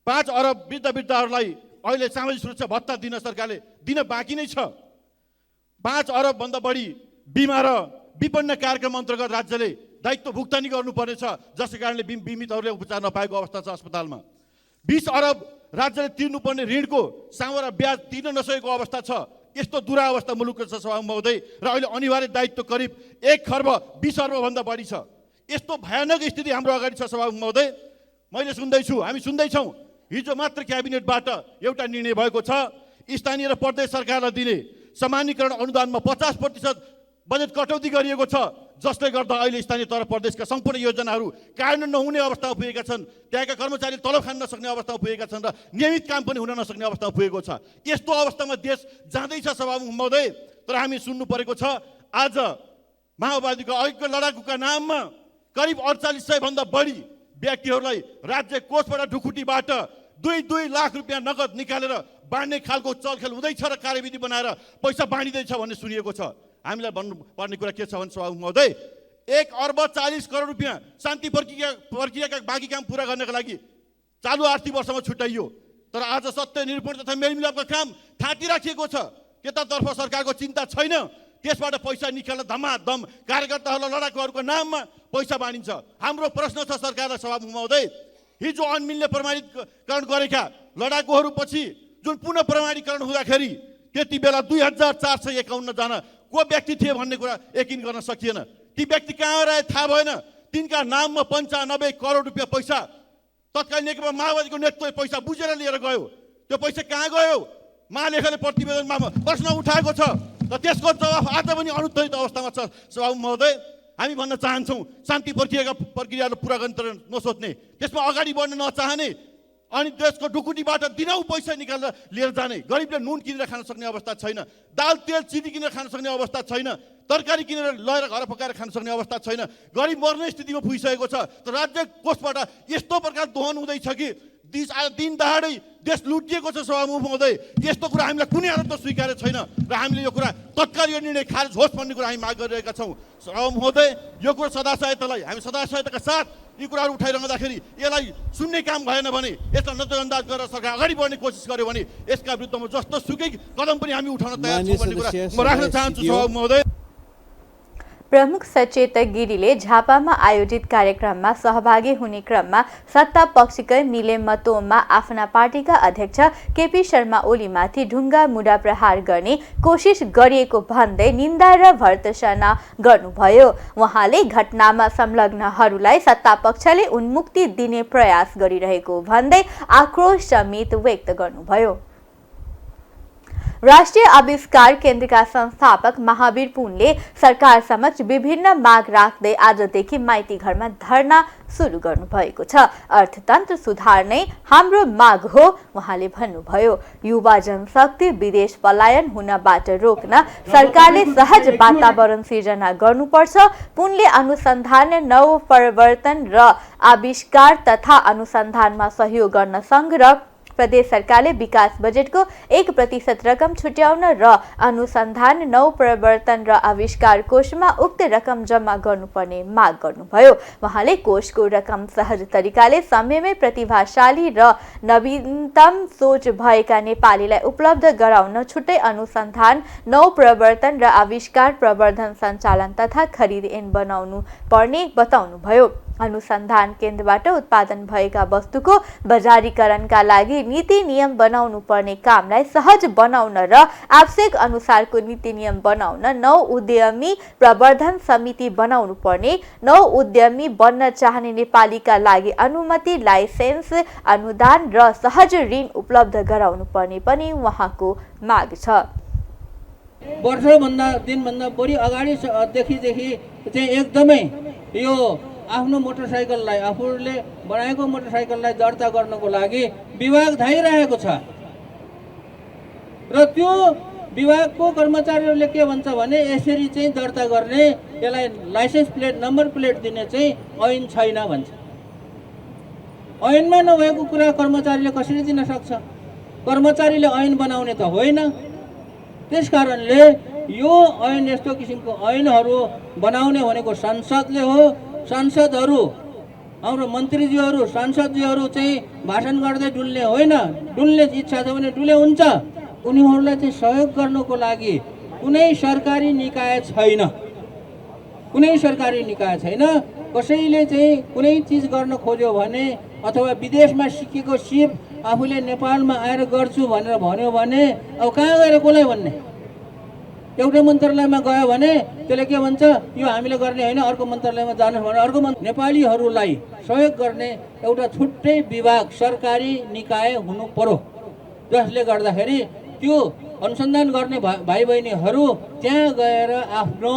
5 अरब वृद्धहरूलाई अहिले सामाजिक सुरक्षा भत्ता दिन सरकारले दिन बाँकी नै छ। 5 अरब भन्दा बढी बिमा र विपन्न कार्यक्रम अन्तर्गत राज्यले दायित्व भुक्तानी गर्नुपर्नेछ, जसको कारणले बिमितहरूले उपचार नपाएको अवस्था छ अस्पतालमा। 20 अरब राज्यले तिर्नुपर्ने ऋणको सामो र ब्याज तिर्न नसकेको अवस्था छ। यस्तो दुरावस्था मुलुकको छ सभामुख महोदय, र अहिले अनिवार्य दायित्व करिब 1 खर्ब 20 अर्ब भन्दा बढी छ। यस्तो भयानक स्थिति हाम्रो अगाडि छ सभामुख महोदय। मैले सुन्दैछु, हामी सुन्दैछौँ हिजो मात्र क्याबिनेटबाट एउटा निर्णय भएको छ, स्थानीय र प्रदेश सरकारलाई दिने सामान्यीकरण अनुदानमा 50% बजेट कटौती गरिएको छ, जसले गर्दा अहिले स्थानीय तथा प्रदेशका सम्पूर्ण योजनाहरू कार्यान्वयन नहुने अवस्थामा पुगेका छन्। त्यहाँका कर्मचारी तलब खान नसक्ने अवस्थामा पुगेका छन् र नियमित काम पनि हुन नसक्ने अवस्थामा पुगेको छ। यस्तो अवस्थामा देश जाँदैछ सभामुख महोदय। तर हामी सुन्नु परेको छ आज माओवादीको अयोग्य लडाकुका नाममा करिब 4800 भन्दा बढी व्यक्तिहरूलाई राज्य कोषबाट ढुकुटीबाट 2 लाख रुपियाँ नगद निकालेर बाँड्ने खालको चलखेल हुँदैछ र कार्यविधि बनाएर पैसा बाँडिँदैछ भन्ने सुनिएको छ। हामीलाई भन्नुपर्ने कुरा के छ भने सभामुख महोदय, 1 अर्ब 40 करोड रुपियाँ शान्ति प्रक्रियाका बाँकी काम पुरा गर्नका लागि चालु आर्थिक वर्षमा छुट्याइयो। तर आज सत्य निरूपण तथा मेलमिलापका काम थाँती राखिएको छ। त्यतातर्फ सरकारको चिन्ता छैन, त्यसबाट पैसा निकालेर धमाधम कार्यकर्ताहरूलाई लडाकुहरूको नाममा पैसा बाँडिन्छ। हाम्रो प्रश्न छ सरकारलाई सभामुख महोदय, हिजो अनमिलले प्रमाणीकरण गरेका लडाकुहरू पछि जुन पुनः प्रमाणीकरण हुँदाखेरि त्यति बेला 2451 जना को व्यक्ति थिए भन्ने कुरा यकिन गर्न सकिएन। ती व्यक्ति कहाँ रहे थाहा भएन। तिनका नाममा 95 करोड रुपियाँ पैसा तत्कालीन नेकपा माओवादीको नेतृत्वले पैसा बुझेर लिएर गयो। त्यो पैसा कहाँ गयो? महालेखाले प्रतिवेदनमा प्रश्न उठाएको छ र त्यसको जवाफ आज पनि अनुत्तरित अवस्थामा छ। सभामुख महोदय, हामी भन्न चाहन्छौँ शान्ति प्रक्रियालाई पुरा गर्न नसोच्ने, त्यसमा अगाडि बढ्न नचाहने अनि देशको ढुकुटीबाट दिनौ पैसा निकालेर लिएर जाने, गरिबले नुन किनेर खान सक्ने अवस्था छैन, दाल तेल चिनी किनेर खान सक्ने अवस्था छैन, तरकारी किनेर लगेर घर पकाएर खान सक्ने अवस्था छैन, गरिब मर्ने स्थितिमा पुगिसकेको छ। तर राज्य कोषबाट यस्तो प्रकार दोहन हुँदैछ कि दिन दहाडै देश लुटिएको छ। सभामुख महोदय, यस्तो कुरा हामीलाई कुनै हालतमा स्वीकार्य छैन र हामीले यो कुरा तत्काल यो निर्णय खारेज होस् भन्ने कुरा हामी माग गरिरहेका छौँ। सभामुख महोदय, यो कुरा सदासहायतालाई हामी सदासहायताका साथ यी कुराहरू उठाइरहँदाखेरि यसलाई सुन्ने काम भएन भने, यसलाई नजरअन्दाज गरेर सरकार अगाडि बढ्ने कोसिस गर्यो भने यसका विरुद्धमा जस्तो सुकै कदम पनि हामी उठाउन तयार छौँ भन्ने कुरा म राख्न चाहन्छु। सभामुख महोदय, प्रमुख सचेतक गिरीले झापामा आयोजित कार्यक्रममा सहभागी हुने क्रममा सत्ता पक्षकै मिलेमतोममा आफ्ना पार्टीका अध्यक्ष केपी शर्मा ओलीमाथि ढुङ्गा मुढा प्रहार गर्ने कोसिस गरिएको भन्दै निन्दा र भर्त्सना गर्नुभयो। उहाँले घटनामा संलग्नहरूलाई सत्ता पक्षले उन्मुक्ति दिने प्रयास गरिरहेको भन्दै आक्रोश समेत व्यक्त गर्नुभयो। राष्ट्रिय आविष्कार केन्द्रका संस्थापक महावीर पुनले सरकार समक्ष विभिन्न माग राख्दै आजदेखि माइती घरमा धरना सुरु गर्नुभएको छ। अर्थतन्त्र सुधार नै हाम्रो माग हो उहाँले भन्नुभयो। युवा जनशक्ति विदेश पलायन हुनबाट रोक्न सरकारले सहज वातावरण सिर्जना गर्नुपर्छ। पुनले अनुसन्धान, नवप्रवर्तन र आविष्कार तथा अनुसन्धानमा सहयोग गर्न सङ्घ र प्रदेश सरकारले विकास बजेटको 1% रकम छुट्याउन र अनुसन्धान, नवप्रवर्तन र आविष्कार कोषमा उक्त रकम जम्मा गर्नुपर्ने माग गर्नुभयो। उहाँले कोषको रकम सहज तरिकाले समयमै प्रतिभाशाली र नवीनतम सोच भएका नेपालीलाई उपलब्ध गराउन छुट्टै अनुसन्धान, नवप्रवर्तन र आविष्कार प्रवर्धन सञ्चालन तथा खरिद ऐन बनाउनु पर्ने बताउनुभयो। अनुसन्धान केन्द्रबाट उत्पादन भएका वस्तुको बजारीकरणका लागि नीति नियम बनाउनु पर्ने कामलाई सहज बनाउन र आवश्यक अनुसारको नीति नियम बनाउन नौ उद्यमी प्रवर्धन समिति बनाउनु पर्ने, नौ उद्यमी बन्न चाहने नेपालीका लागि अनुमति, लाइसेन्स, अनुदान र सहज ऋण उपलब्ध गराउनु पर्ने पनि उहाँको माग छ। वर्षभन्दा दिनभन्दा बढी अगाडिदेखि चाहिँ एकदमै यो आफ्नो मोटरसाइकललाई, आफूले बनाएको मोटरसाइकललाई दर्ता गर्नको लागि विभाग धाइरहेको छ र त्यो विभागको कर्मचारीहरूले के भन्छ भने यसरी चाहिँ दर्ता गर्ने, यसलाई लाइसेन्स प्लेट, नम्बर प्लेट दिने चाहिँ ऐन छैन भन्छ। ऐनमा नभएको कुरा कर्मचारीले कसरी दिन सक्छ? कर्मचारीले ऐन बनाउने त होइन। त्यसकारणले यो ऐन, यस्तो किसिमको ऐनहरू बनाउने भनेको संसदले हो। सांसदहरू, हाम्रो मन्त्रीज्यूहरू, सांसदज्यूहरू चाहिँ भाषण गर्दै डुल्ने होइन। डुल्ने इच्छा छ भने डुले हुन्छ। उनीहरूलाई चाहिँ सहयोग गर्नको लागि कुनै सरकारी निकाय छैन। कुनै सरकारी निकाय छैन। कसैले चाहिँ कुनै चिज गर्न खोज्यो भने अथवा विदेशमा सिकेको सिप आफूले नेपालमा आएर गर्छु भनेर भन्यो भने अब कहाँ गएर कसलाई भन्ने? एउटै मन्त्रालयमा गयो भने त्यसले के भन्छ यो हामीले गर्ने होइन अर्को मन्त्रालयमा जानुहोस् भने अर्को नेपालीहरूलाई सहयोग गर्ने एउटा छुट्टै विभाग सरकारी निकाय हुनु पर्यो, जसले गर्दाखेरि त्यो अनुसन्धान गर्ने भाइ बहिनीहरू त्यहाँ गएर आफ्नो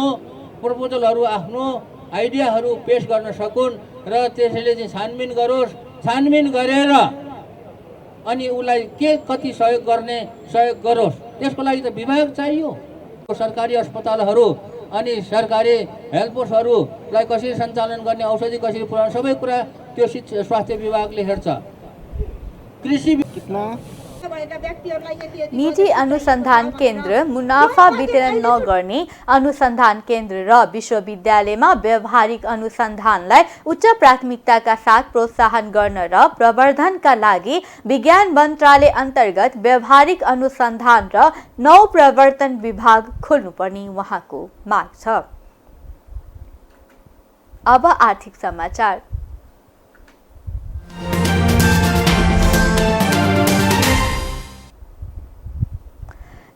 प्रपोजलहरू आफ्नो आइडियाहरू पेश गर्न सकुन् र त्यसैले चाहिँ छानबिन गरोस्। छानबिन गरेर अनि उसलाई के कति सहयोग गर्ने सहयोग गरोस्। त्यसको लागि त विभाग चाहियो। सरकारी अस्पतालहरू अनि सरकारी हेल्थ पोस्टहरूलाई कसरी सञ्चालन गर्ने, औषधि कसरी पुर्याउने, सबै कुरा त्यो स्वास्थ्य विभागले हेर्छ। कृषि निजी अनुसन्धान केन्द्र मुनाफा वितरण नगर्ने अनुसन्धान केन्द्र र विश्वविद्यालयमा व्यावहारिक अनुसन्धानलाई उच्च प्राथमिकताका साथ प्रोत्साहन गर्न र प्रवर्धनका लागि विज्ञान मन्त्रालय अन्तर्गत व्यावहारिक अनुसन्धान र नवप्रवर्तन विभाग खोल्नुपर्ने उहाँको माग छ। अब आर्थिक समाचार।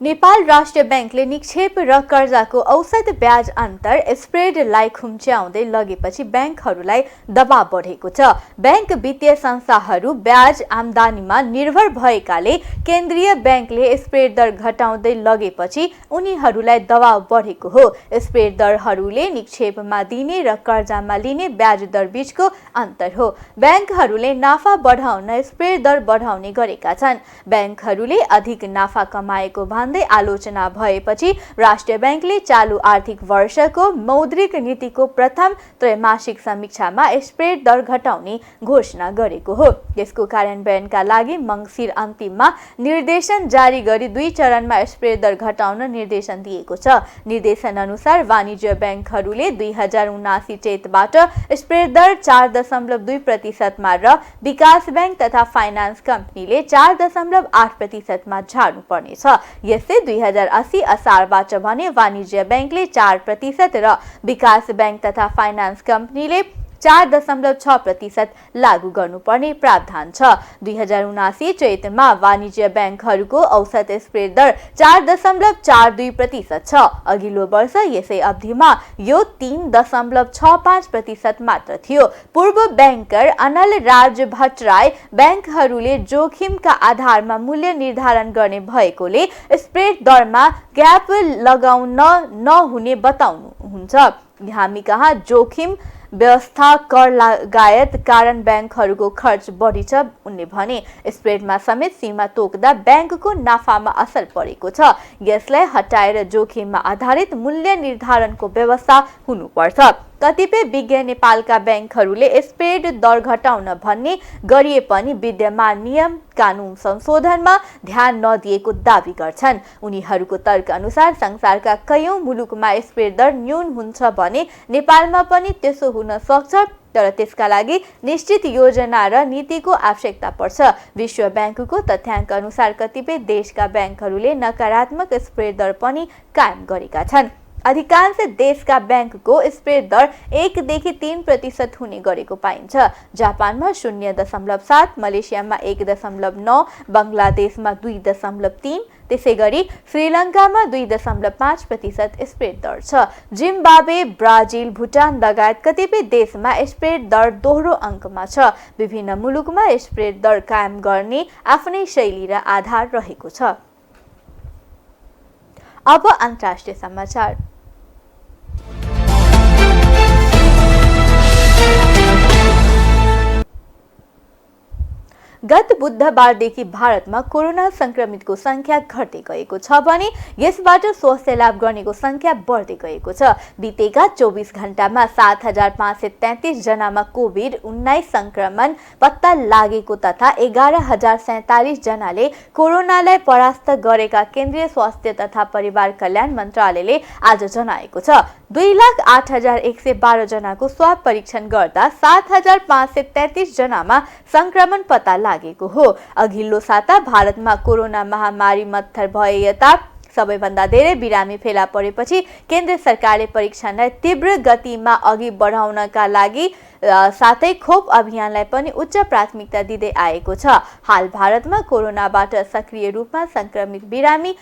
नेपाल राष्ट्र बैंकले निक्षेप र कर्जाको औसत ब्याज अन्तर स्प्रेडलाई खुम्च्याउँदै लगेपछि बैंकहरूलाई दबाव बढेको छ। बैंक वित्तीय संस्थाहरू ब्याज आम्दानीमा निर्भर भएकाले केन्द्रीय बैंकले स्प्रेड दर घटाउँदै लगेपछि उनीहरूलाई दबाव बढेको हो। स्प्रेड दरहरूले निक्षेपमा दिने र कर्जामा लिने ब्याज दर बीचको अन्तर हो। बैंकहरूले नाफा बढाउन स्प्रेड दर बढाउने गरेका छन्। बैंकहरूले अधिक नाफा कमाएको भन्दै आलोचना भएपछि राष्ट्र बैंकले चालू आर्थिक वर्षको मौद्रिक नीतिको प्रथम त्रैमासिक समीक्षामा स्प्रेड दर घटाउने घोषणा गरेको हो। यसको कार्यान्वयनका लागि मङ्सिर अन्तिममा निर्देशन जारी गरी 2 चरणमा स्प्रेड दर घटाउन निर्देशन दिएको छ। निर्देशन अनुसार वाणिज्य बैंकहरूले 2079 चैतबाट स्प्रेड दर 4.2% मा र विकास बैंक तथा फाइनान्स कम्पनीले 4.8% मा झार्नु पर्नेछ। यस्तै 2080 असारबाट भने वाणिज्य बैंकले 4% र विकास बैंक तथा फाइनान्स कम्पनीले 4.6% लागू गर्नुपर्ने प्रावधान छ। 2079 चैतमा वाणिज्य बैंकहरूको औसत स्प्रेड दर 4.42% छ। अघिल्लो वर्ष यसै अवधिमा यो 3.65% मात्र थियो। पूर्व बैंकर अनल राज भट्टराई बैंकहरूले जोखिमका आधारमा मूल्य निर्धारण गर्ने भएकोले स्प्रेड दरमा ग्याप लगाउन नहुने बताउनुहुन्छ। हामी कहाँ जोखिम व्यवस्था कर लगायत कारण बैंकहरूको खर्च बढी छ उनले भने। स्प्रेडमा समेत सीमा तोक्दा बैंकको नाफामा असर परेको छ। यसलाई हटाएर जोखिममा आधारित मूल्य निर्धारणको व्यवस्था हुनुपर्छ। कतिपय विज्ञ नेपालका बैंकहरूले स्प्रेड दर घटाउन भन्ने गरिए पनि विद्यमान नियम कानून संशोधनमा ध्यान नदिएको दावी गर्छन्। उनीहरूको तर्क अनुसार संसारका कयौं मुलुकमा स्प्रेड दर न्यून हुन्छ भने नेपालमा पनि त्यसो हुन सक्छ, तर त्यसका लागि निश्चित योजना र नीतिको आवश्यकता पर्छ। विश्व बैंकको तथ्याङ्क अनुसार कतिपय देशका बैंकहरूले नकारात्मक स्प्रेड दर पनि कायम गरेका छन्। अधिकांश देशका बैंकको स्प्रेड दर 1 देखि 3% हुने गरेको पाइन्छ। जापानमा 0.7, मलेसियामा 1.9, बङ्गलादेशमा 2.3, त्यसैगरी श्रीलङ्कामा 2.5% स्प्रेड दर छ। जिम्बाब्वे, ब्राजिल, भुटान लगायत कतिपय देशमा स्प्रेड दर दोहोरो अङ्कमा छ। विभिन्न मुलुकमा स्प्रेड दर कायम गर्ने आफ्नै शैली र आधार रहेको छ। अब अन्तर्राष्ट्रिय समाचार। गत बुधबारदेखि भारतमा कोरोना संक्रमितको संख्या घट्दै गएको छ भने यसबाट स्वास्थ्य लाभ गर्नेको संख्या बढ्दै गएको छ। बितेका 24 घण्टामा 7533 जनामा कोभिड-19 संक्रमण पत्ता लागेको तथा 11047 जनाले कोरोनालाई परास्त गरेका केन्द्रीय स्वास्थ्य तथा परिवार कल्याण मन्त्रालयले आज जनाएको छ। 2,08,112 जनाको स्वाब परीक्षण गर्दा 7,533 जनामा संक्रमण पत्ता लागेको हो। अघिल्लो साता भारतमा कोरोना महामारी मत्थर भए यता सबैभन्दा धेरै बिरामी फेला परेपछि केन्द्र सरकारले परीक्षणलाई तीव्र गतिमा अघि बढाउनका लागि साथै खोप अभियानलाई पनि उच्च प्राथमिकता दिँदै आएको छ। हाल भारतमा कोरोनाबाट सक्रिय रूपमा संक्रमित बिरामी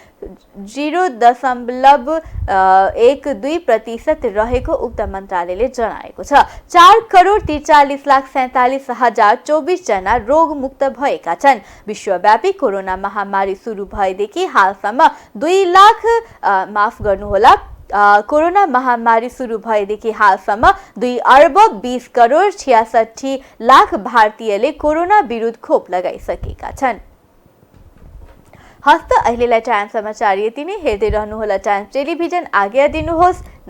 0.12% रहेको उक्त मन्त्रालयले जनाएको छ। 4,43,47,024 जना रोगमुक्त भएका छन्। विश्वव्यापी कोरोना महामारी सुरु भएदेखि हालसम्म कोरोना महामारी सुरु भएदेखि हालसम्म 2,20,66,00,000 भारतीयले कोरोना विरुद्ध खोप लगाइसकेका छन्। हस्त अहिलेलाई टाइम समाचार यति नै। हेर्दै रहनुहोला टाइम्स टेलिभिजन। आज्ञा दिनुहोस्।